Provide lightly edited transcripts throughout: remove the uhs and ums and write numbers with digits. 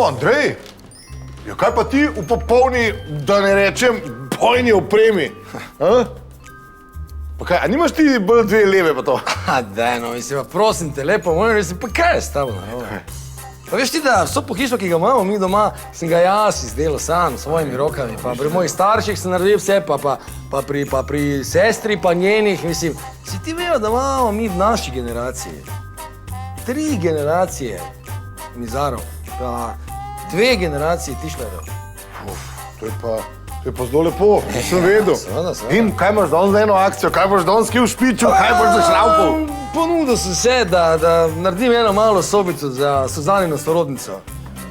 Andrej, ja kaj pa ti v popolni, da ne rečem, bojni opremi? Pa kaj, a nimaš ti bolj dve leve pa to? Daj, no, mislim, prosim te, lepo, moram reči, pa kaj je s tabo? Pa veš ti, da vso pohištvo, ki ga imamo mi doma, sem ga jaz izdelal sam, s svojimi rokami, pa pri mojih starših sem naredil vse, pa pri sestri, pa njenih, mislim, si ti vejo, da imamo mi v naši generaciji 3 generacije mizarov, pa 2 generacije tišlerjev. To je pa zelo lepo, nisem vedel. Seveda. In kaj imaš danes za eno akcijo, kaj boš danes kje v špiču, kaj boš zašraupal? Ponudil sem se, da naredim eno malo sobico za Suzanino sorodnico.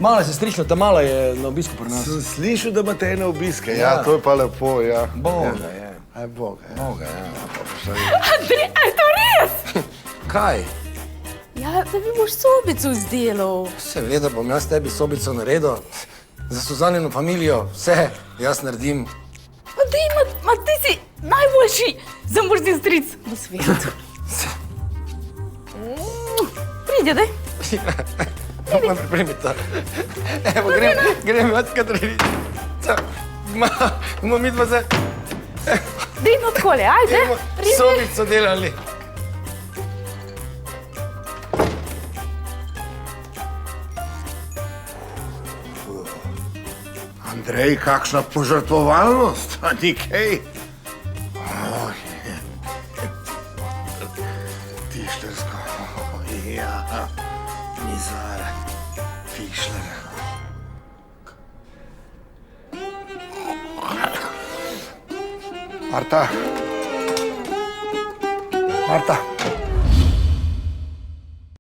Mala sestrična, ta mala je na obisku pri nas. Sem slišal, da imate ene obiske, ja, to je pa lepo, ja. Boga je. Aj, Boga, ja. Boga, ja. Andrej, a je to res? Kaj? Ja, da bi boš sobico izdelal. Seveda bom jaz tebi sobico naredil. Za Suzanino familijo, vse jaz naredim. Andrej, ma ti si najboljši zamrzni stric v svetu. Pridi, daj. Evo, pripremi to. Evo, grem jaz Katarina. Bomo mi dva se... Dej no takole, ajde. Bomo sobico delali. Andrej, kakšna požrtvovalnost, a ni kaj? Tišlersko, ja, mizar, tišler. Marta.